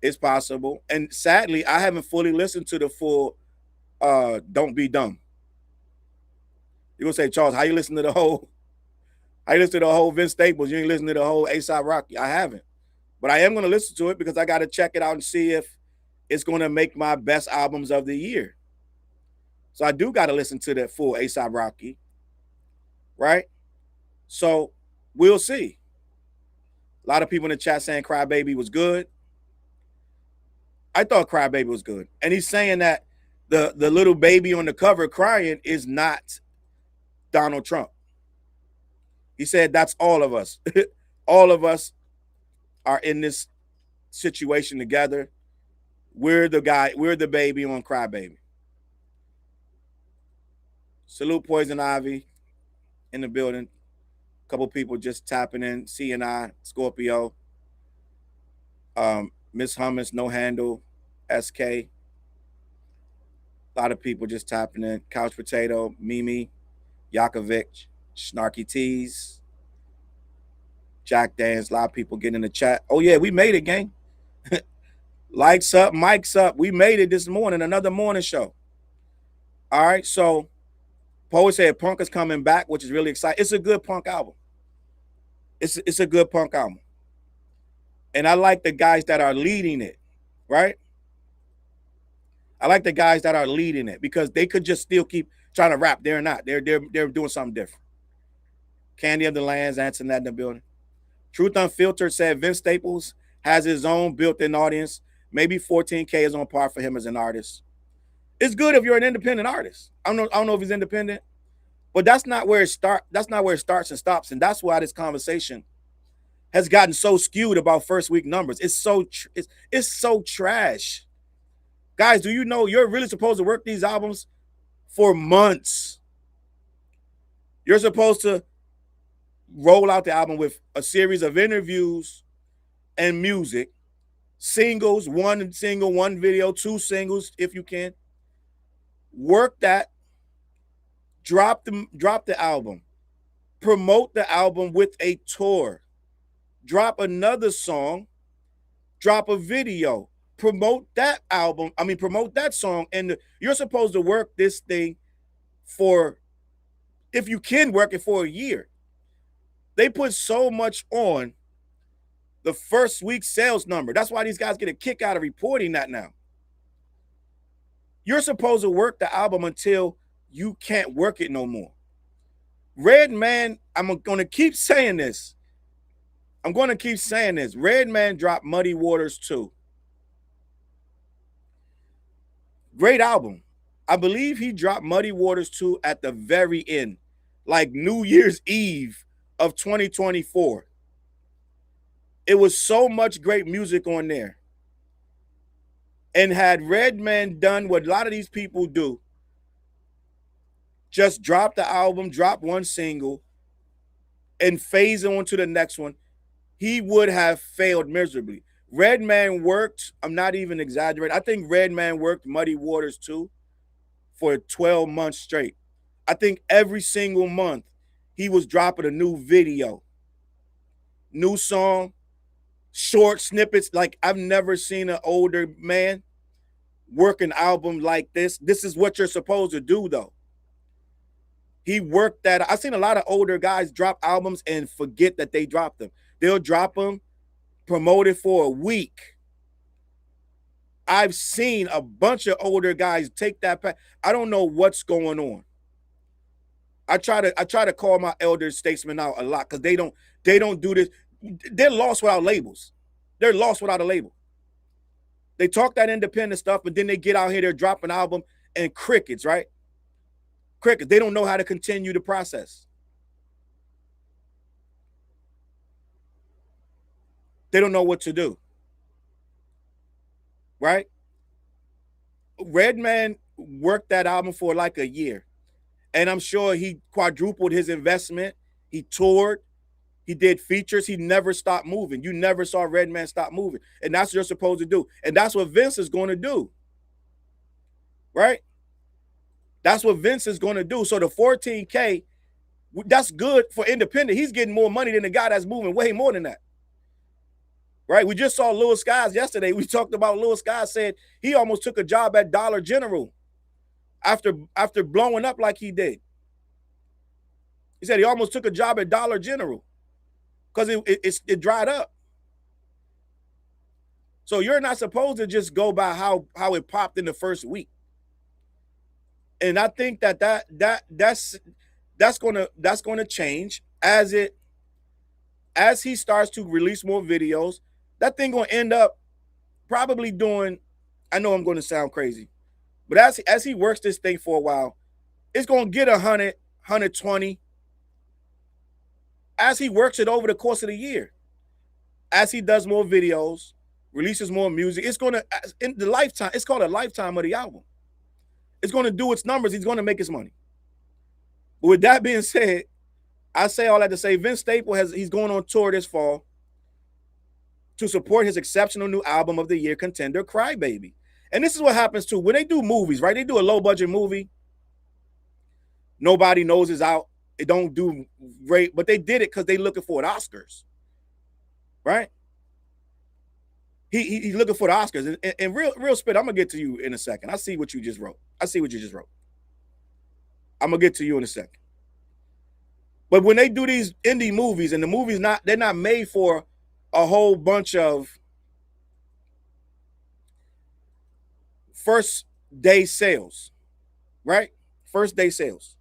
It's possible. And sadly, I haven't fully listened to the full Don't Be Dumb. You're gonna say, Challz, how you listen to the whole Vince Staples? You ain't listen to the whole A$AP Rocky. I haven't. But I am gonna listen to it because I gotta check it out and see if it's gonna make my best albums of the year. So I do gotta listen to that full A$AP Rocky. Right? So we'll see. A lot of people in the chat saying Crybaby was good. I thought Crybaby was good. And he's saying that the little baby on the cover crying is not Donald Trump. He said that's all of us. All of us are in this situation together. We're the baby on Crybaby. Salute Poison Ivy in the building. A couple people just tapping in. CNI, Scorpio. Miss Hummus, No Handle, SK. A lot of people just tapping in. Couch Potato, Mimi, Yakovic, Snarky Tees, Jack Dance. A lot of people getting in the chat. Oh yeah, we made it, gang. Likes up, mics up. We made it this morning. Another morning show. All right, so Poet said Punk is coming back, which is really exciting. It's a good punk album. It's a good punk album. And I like the guys that are leading it, right? I like the guys that are leading it because they could just still keep trying to rap. They're not. They're doing something different. Candy of the Lands answering that in the building. Truth Unfiltered said Vince Staples has his own built-in audience. Maybe 14K is on par for him as an artist. It's good if you're an independent artist. I don't know if he's independent, but that's not where it starts. That's not where it starts and stops. And that's why this conversation has gotten so skewed about first week numbers. It's so trash. Guys, do you know you're really supposed to work these albums for months? You're supposed to roll out the album with a series of interviews and music, singles, one single, one video, 2 singles if you can. Work that, drop the album, promote the album with a tour, drop another song, drop a video, promote that album, promote that song, and you're supposed to work this thing for, if you can work it for a year. They put so much on the first week sales number. That's why these guys get a kick out of reporting that now. You're supposed to work the album until you can't work it no more. Redman, I'm going to keep saying this. Redman dropped Muddy Waters 2. Great album. I believe he dropped Muddy Waters 2 at the very end, like New Year's Eve of 2024. It was so much great music on there. And had Redman done what a lot of these people do, just drop the album, drop one single, and phase on to the next one, he would have failed miserably. Redman worked, I'm not even exaggerating, I think Redman worked Muddy Waters 2 for 12 months straight. I think every single month he was dropping a new video, new song, short snippets. Like, I've never seen an older man work an album like this. This is what you're supposed to do, though. He worked that. I've seen a lot of older guys drop albums and forget that they dropped them. They'll drop them, promote it for a week. I've seen a bunch of older guys take that path. I don't know what's going on. I try to call my elder statesmen out a lot because they don't do this. They're lost without labels. They're lost without a label. They talk that independent stuff, but then they get out here, they're dropping an album and crickets, right? Crickets. They don't know how to continue the process. They don't know what to do. Right? Redman worked that album for like a year. And I'm sure he quadrupled his investment. He toured. He did features. He never stopped moving. You never saw Redman stop moving. And that's what you're supposed to do. And that's what Vince is going to do. right? That's what Vince is going to do. So the 14K, that's good for independent. He's getting more money than the guy that's moving way more than that. Right? We just saw Lewis Skies yesterday. We talked about Lewis Skies said he almost took a job at Dollar General after blowing up like he did. He said he almost took a job at Dollar General because it dried up. So you're not supposed to just go by how it popped in the first week. And I think that's gonna change as he starts to release more videos. That thing gonna end up probably doing, I know I'm gonna sound crazy, but as he works this thing for a while, it's gonna get 100, 120 as he works it over the course of the year. As he does more videos, releases more music, it's gonna, in the lifetime, it's called a lifetime of the album. It's gonna do its numbers, he's gonna make his money. But with that being said, I say all that to say Vince Staples he's going on tour this fall to support his exceptional new album of the year contender, Crybaby. And this is what happens too. When they do movies, right? They do a low budget movie. Nobody knows it's out. It don't do great, but they did it because they looking for the Oscars. Right? He's looking for the Oscars. And real spit, I'm gonna get to you in a second. I see what you just wrote. I'm gonna get to you in a second. But when they do these indie movies, and the movies they're not made for a whole bunch of first day sales, right? First day sales.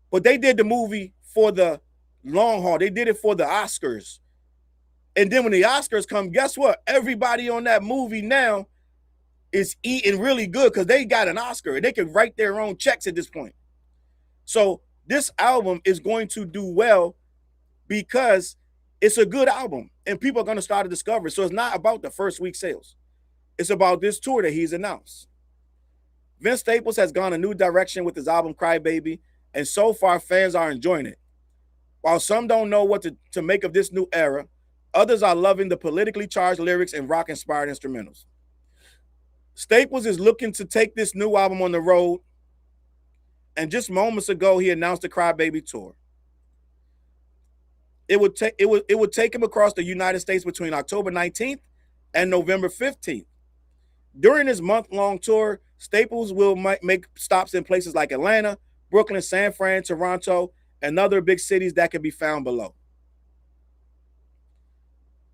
But they did the movie for the long haul. They did it for the Oscars. And then when the Oscars come, guess what? Everybody on that movie now is eating really good because they got an Oscar and they can write their own checks at this point. So this album is going to do well because it's a good album and people are going to start to discover it. So it's not about the first week sales. It's about this tour that he's announced. Vince Staples has gone a new direction with his album Crybaby, and so far fans are enjoying it. While some don't know what to make of this new era, others are loving the politically charged lyrics and rock-inspired instrumentals. Staples is looking to take this new album on the road, and just moments ago, he announced the Crybaby tour. It would take him across the United States between October 19th and November 15th. During this month-long tour, Staples will make stops in places like Atlanta, Brooklyn, San Fran, Toronto, and other big cities that can be found below.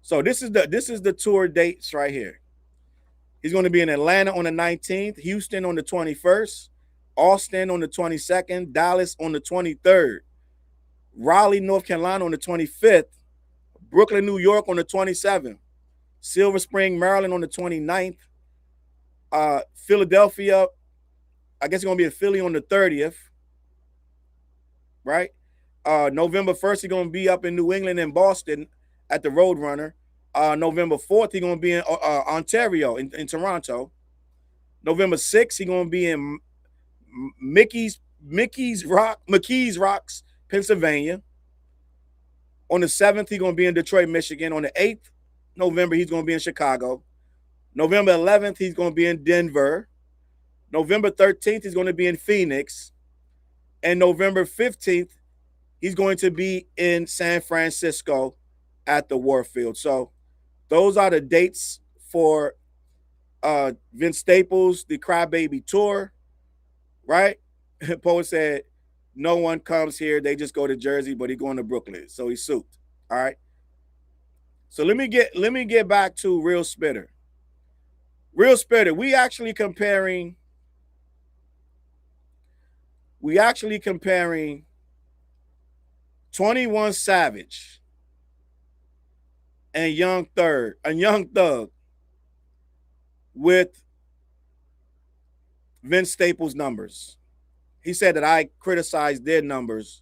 So this is the tour dates right here. He's going to be in Atlanta on the 19th, Houston on the 21st, Austin on the 22nd, Dallas on the 23rd, Raleigh, North Carolina on the 25th, Brooklyn, New York on the 27th, Silver Spring, Maryland on the 29th, Philadelphia, I guess it's going to be in Philly on the 30th, right? November 1st, he's going to be up in New England and Boston at the Roadrunner. November 4th, he's going to be in Ontario, in Toronto. November 6th, he's going to be in McKees Rocks, Pennsylvania. On the 7th, he's going to be in Detroit, Michigan. On the 8th November, he's going to be in Chicago. November 11th, he's going to be in Denver. November 13th, he's going to be in Phoenix. And November 15th, he's going to be in San Francisco at the Warfield. So those are the dates for Vince Staples, the Crybaby tour, right? Poet said, no one comes here. They just go to Jersey, but he's going to Brooklyn. So he's souped. All right. So let me get back to Real Spitter. Real Spitter, we actually comparing 21 Savage and Young Thug with Vince Staples' numbers. He said that I criticized their numbers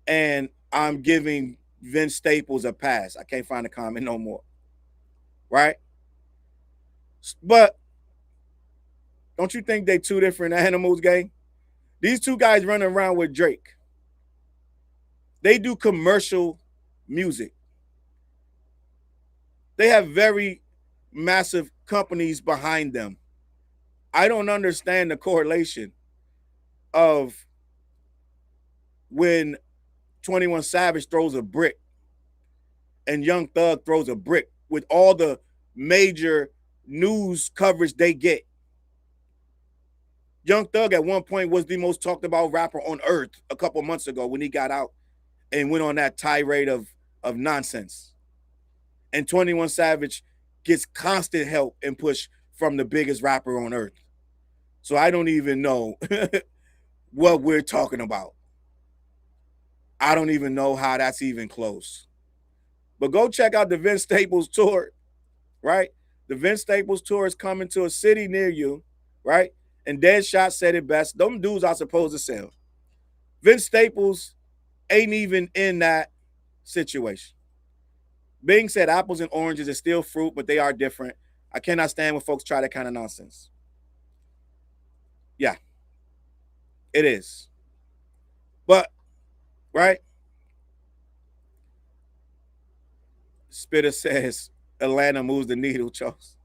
and I'm giving Vince Staples a pass. I can't find a comment no more. Right? But don't you think they two different animals, gang? These two guys running around with Drake. They do commercial music. They have very massive companies behind them I don't understand the correlation of when 21 Savage throws a brick and Young Thug throws a brick with all the major news coverage they get. Young Thug at one point was the most talked about rapper on earth a couple months ago when he got out and went on that tirade of nonsense. And 21 Savage gets constant help and push from the biggest rapper on earth. So I don't even know what we're talking about. I don't even know how that's even close. But go check out the Vince Staples tour, right? The Vince Staples tour is coming to a city near you, right? And Deadshot said it best. Them dudes are supposed to sell. Vince Staples ain't even in that situation. Bing said apples and oranges is still fruit, but they are different. I cannot stand when folks try that kind of nonsense. Yeah, it is. But, right? Spitter says Atlanta moves the needle, Charles.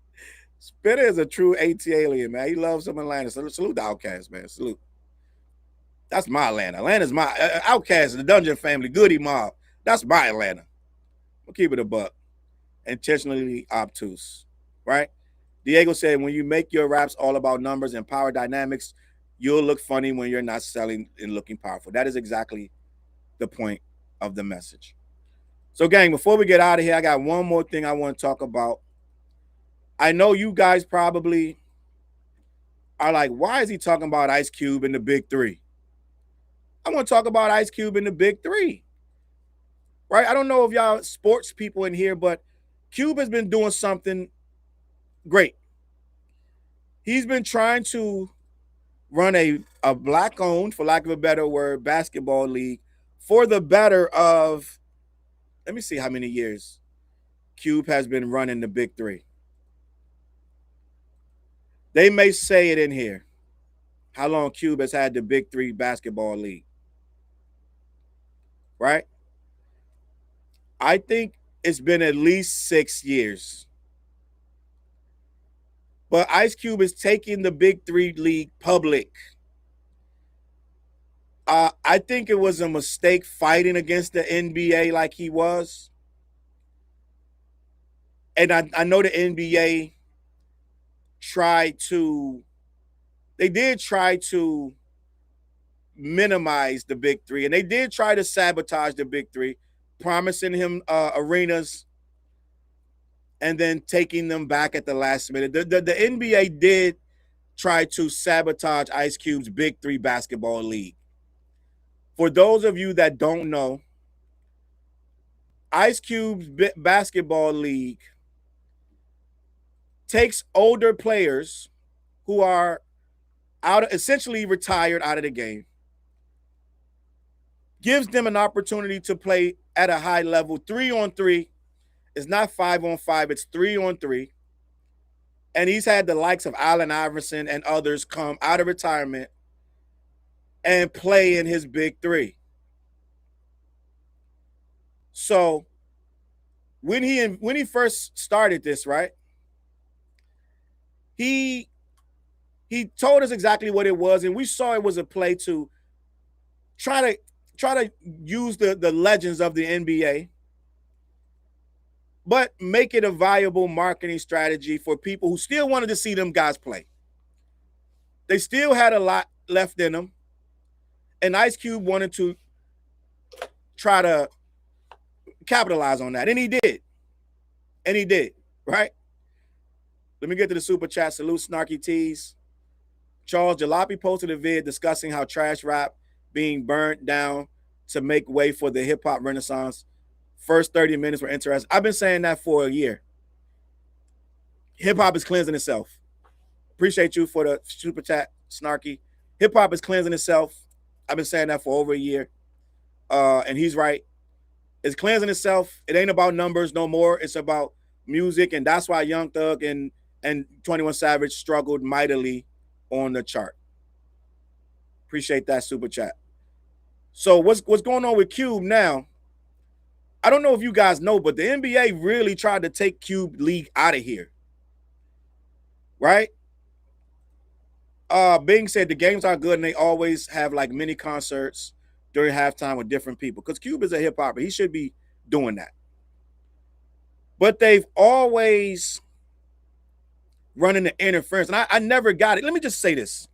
Spitter is a true AT alien, man. He loves some Atlanta. Salute the Outcast, man. Salute. That's my Atlanta. Atlanta's my Outcast, the Dungeon Family, Goody Mob. That's my Atlanta. We'll keep it a buck. Intentionally obtuse, right? Diego said, when you make your raps all about numbers and power dynamics, you'll look funny when you're not selling and looking powerful. That is exactly the point of the message. So, gang, before we get out of here, I got one more thing I want to talk about. I know you guys probably are like, why is he talking about Ice Cube and the Big Three? I want to talk about Ice Cube and the Big Three, right? I don't know if y'all sports people in here, but Cube has been doing something great. He's been trying to run a black-owned, for lack of a better word, basketball league for the better of, let me see how many years Cube has been running the Big Three. They may say it in here, how long Cube has had the Big Three basketball league, right? I think it's been at least 6 years. But Ice Cube is taking the Big Three league public. I think it was a mistake fighting against the NBA like he was. And I know the NBA did try to minimize the Big Three. And they did try to sabotage the Big Three, promising him arenas and then taking them back at the last minute. The NBA did try to sabotage Ice Cube's Big Three basketball league. For those of you that don't know, Ice Cube's basketball league takes older players who are essentially retired out of the game, gives them an opportunity to play at a high level, 3-on-3. It's not 5-on-5, it's 3-on-3. And he's had the likes of Allen Iverson and others come out of retirement and play in his Big Three. So when he first started this, right, he told us exactly what it was, and we saw it was a play to try to use the legends of the NBA, but make it a viable marketing strategy for people who still wanted to see them guys play. They still had a lot left in them, and Ice Cube wanted to try to capitalize on that, and he did. And he did, right? Let me get to the super chat. Salute Snarky Tees. Charles Jalopy posted a vid discussing how trash rap being burnt down to make way for the hip-hop renaissance. First 30 minutes were interesting. I've been saying that for a year. Hip-hop is cleansing itself. Appreciate you for the super chat, Snarky. Hip-hop is cleansing itself. I've been saying that for over a year. And he's right. It's cleansing itself. It ain't about numbers no more. It's about music, and that's why Young Thug and 21 Savage struggled mightily on the chart. Appreciate that super chat. So what's going on with Cube now? I don't know if you guys know, but the NBA really tried to take Cube League out of here, right? Bing said the games are good and they always have like mini concerts during halftime with different people. Because Cube is a hip hopper. He should be doing that. But they've always run into interference. And I never got it. Let me just say this.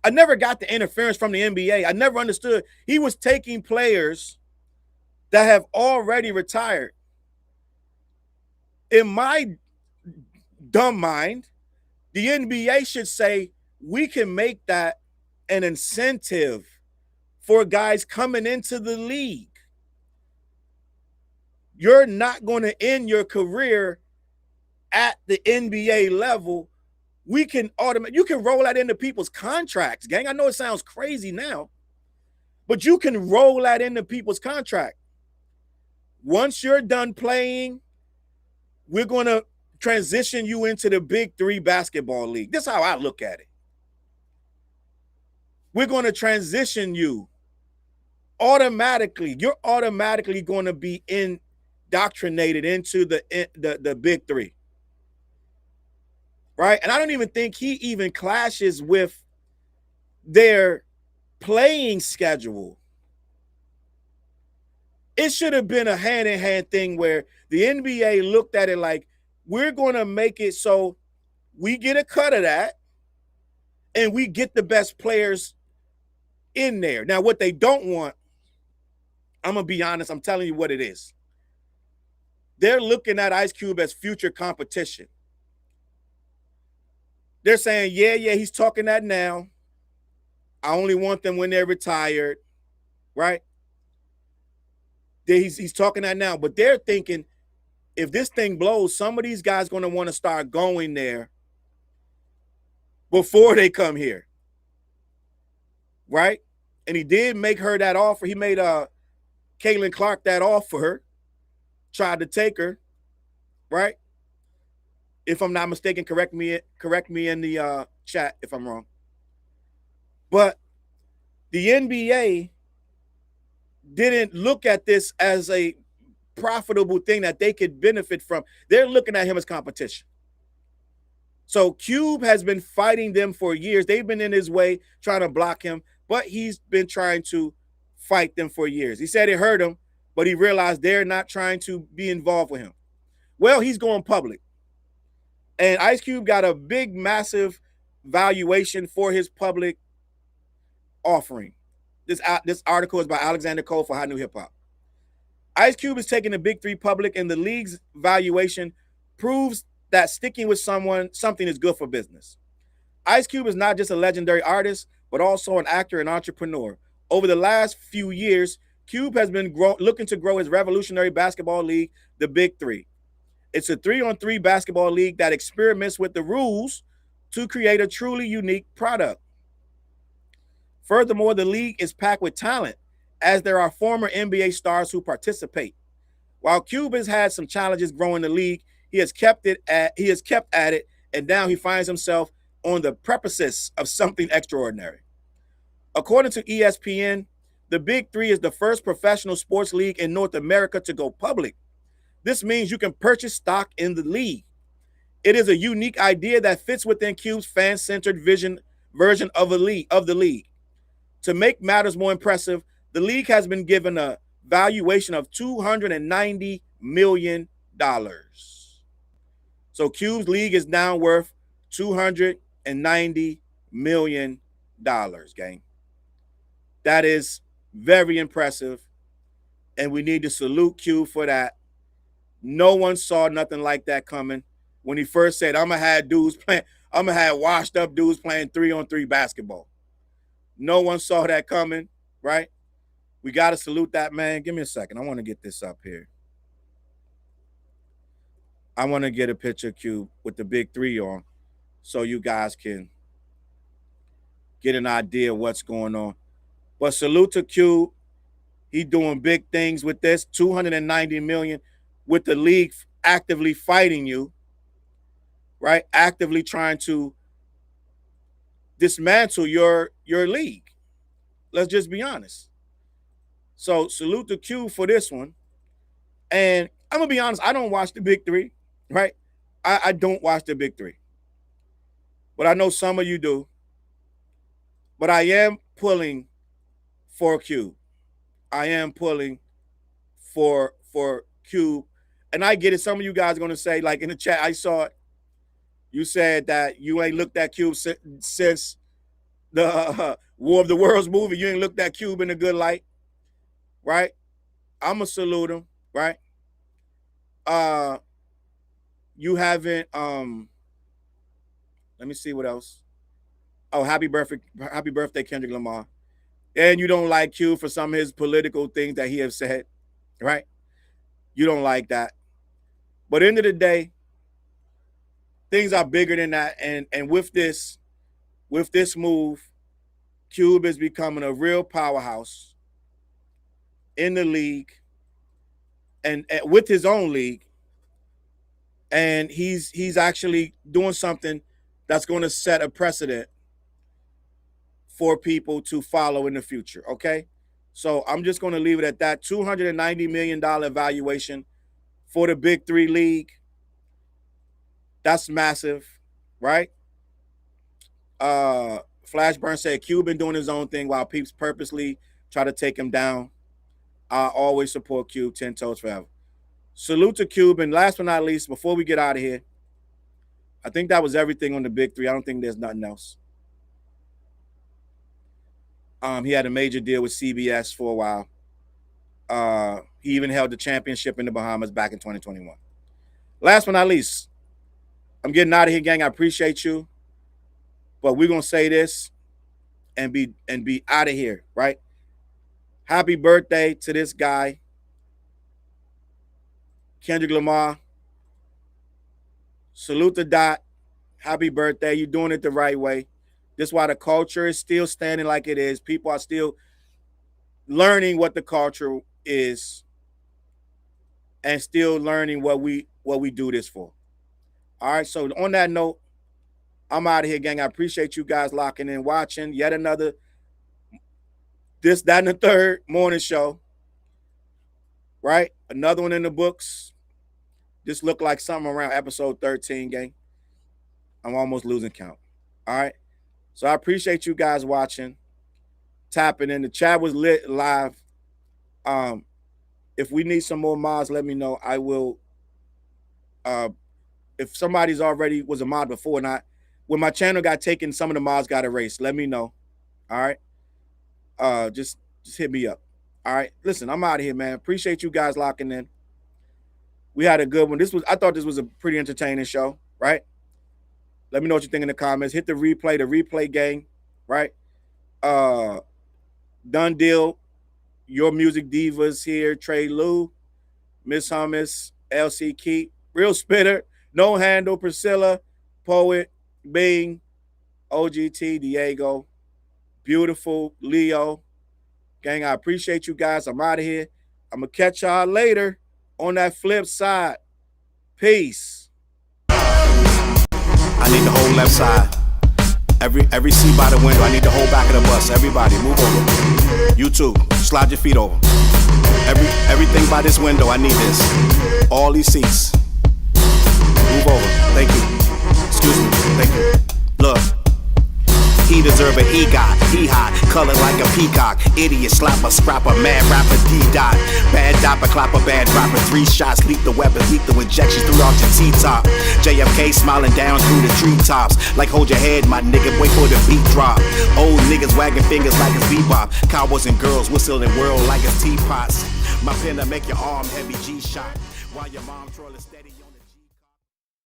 I never got the interference from the NBA. I never understood. He was taking players that have already retired. In my dumb mind, the NBA should say, we can make that an incentive for guys coming into the league. You're not going to end your career at the NBA level. We can you can roll that into people's contracts, gang. I know it sounds crazy now, but you can roll that into people's contract. Once you're done playing, we're going to transition you into the Big Three basketball league. This is how I look at it. We're going to transition you automatically. You're automatically going to be indoctrinated into the Big Three. Right? And I don't even think he even clashes with their playing schedule. It should have been a hand-in-hand thing where the NBA looked at it like, we're going to make it so we get a cut of that and we get the best players in there. Now, what they don't want, I'm going to be honest, I'm telling you what it is. They're looking at Ice Cube as future competition. They're saying, yeah, he's talking that now. I only want them when they're retired, right? He's talking that now, but they're thinking if this thing blows, some of these guys going to want to start going there before they come here, right? And he did make her that offer. He made Caitlin Clark that offer, tried to take her, right? If I'm not mistaken, correct me in the chat if I'm wrong. But the NBA didn't look at this as a profitable thing that they could benefit from. They're looking at him as competition. So Cube has been fighting them for years. They've been in his way trying to block him, but he's been trying to fight them for years. He said it hurt him, but he realized they're not trying to be involved with him. Well, he's going public. And Ice Cube got a big, massive valuation for his public offering. This article is by Alexander Cole for Hot New Hip Hop. Ice Cube is taking the Big Three public, and the league's valuation proves that sticking with something is good for business. Ice Cube is not just a legendary artist, but also an actor and entrepreneur. Over the last few years, Cube has been looking to grow his revolutionary basketball league, the Big Three. It's a 3-on-3 basketball league that experiments with the rules to create a truly unique product. Furthermore, the league is packed with talent, as there are former NBA stars who participate. While Cube has had some challenges growing the league, he has kept at it, and now he finds himself on the precipice of something extraordinary. According to ESPN, the Big Three is the first professional sports league in North America to go public. This means you can purchase stock in the league. It is a unique idea that fits within Cube's fan-centered version of the league. To make matters more impressive, the league has been given a valuation of $290 million. So Cube's league is now worth $290 million, gang. That is very impressive, and we need to salute Cube for that. No one saw nothing like that coming. When he first said, I'm gonna have washed up dudes playing 3-on-3 basketball. No one saw that coming, right? We got to salute that man. Give me a second. I want to get this up here. I want to get a picture of Cube with the Big Three on so you guys can get an idea of what's going on. But salute to Cube. He doing big things with this. $290 million with the league actively fighting you, right? Actively trying to dismantle your league. Let's just be honest. So salute to Q for this one. And I'm going to be honest, I don't watch the Big Three, right? I don't watch the Big Three. But I know some of you do. But I am pulling for Cube. I am pulling for Cube. And I get it. Some of you guys are going to say, like in the chat, I saw it. You said that you ain't looked at Cube since the War of the Worlds movie. You ain't looked at Cube in a good light, right? I'm going to salute him, right? You haven't, let me see what else. Oh, happy birthday, Kendrick Lamar. And you don't like Cube for some of his political things that he has said, right? You don't like that. But end of the day, things are bigger than that. And with this move, Cube is becoming a real powerhouse in the league and with his own league. And he's actually doing something that's going to set a precedent for people to follow in the future, okay? So I'm just going to leave it at that. $290 million valuation for the Big Three League. That's massive, right? Flashburn said Cube been doing his own thing while peeps purposely try to take him down. I always support Cube 10 toes forever. Salute to Cube. And last but not least, before we get out of here, I think that was everything on the Big Three. I don't think there's nothing else. He had a major deal with CBS for a while. He even held the championship in the Bahamas back in 2021. Last but not least, I'm getting out of here, gang. I appreciate you. But we're going to say this and be out of here, right? Happy birthday to this guy, Kendrick Lamar. Salute the Dot. Happy birthday. You're doing it the right way. This is why the culture is still standing like it is. People are still learning what the culture is and still learning what we do this for. All right, so on that note, I'm out of here, gang. I appreciate you guys locking in, watching yet another This, That, and the Third morning show, right? Another one in the books. This looked like something around episode 13, gang. I'm almost losing count. All right. So I appreciate you guys watching, tapping in. The chat was lit live. If we need some more mods, let me know. I will. If somebody's already was a mod before, not when my channel got taken, some of the mods got erased. Let me know. All right. Just hit me up. All right. Listen, I'm out of here, man. Appreciate you guys locking in. We had a good one. I thought this was a pretty entertaining show, right? Let me know what you think in the comments. Hit the replay gang, right? Done deal. Your Music Divas here. Trey Lou, Miss Hummus, LC Keep, Real Spitter, No Handle, Priscilla, Poet, Bing, OGT, Diego, Beautiful, Leo. Gang, I appreciate you guys. I'm out of here. I'm going to catch y'all later on that flip side. Peace. I need the whole left side. Every seat by the window. I need the whole back of the bus. Everybody, move over. You too. Slide your feet over. Everything by this window. I need this. All these seats. Move over. Thank you. Excuse me. Thank you. Look. He deserve an EGOT, he hot, color like a peacock. Idiot, slapper, scrapper, mad rapper, D-dot. Bad dopper, clapper, bad rapper. 3 shots, leak the weapons, lethal injections through off your T-top. JFK smiling down through the treetops. Like hold your head, my nigga, wait for the beat drop. Old niggas wagging fingers like it's bebop. Cowboys and girls whistling world like it's teapots. My pen to make your arm heavy G-shot. While your mom trolling steady on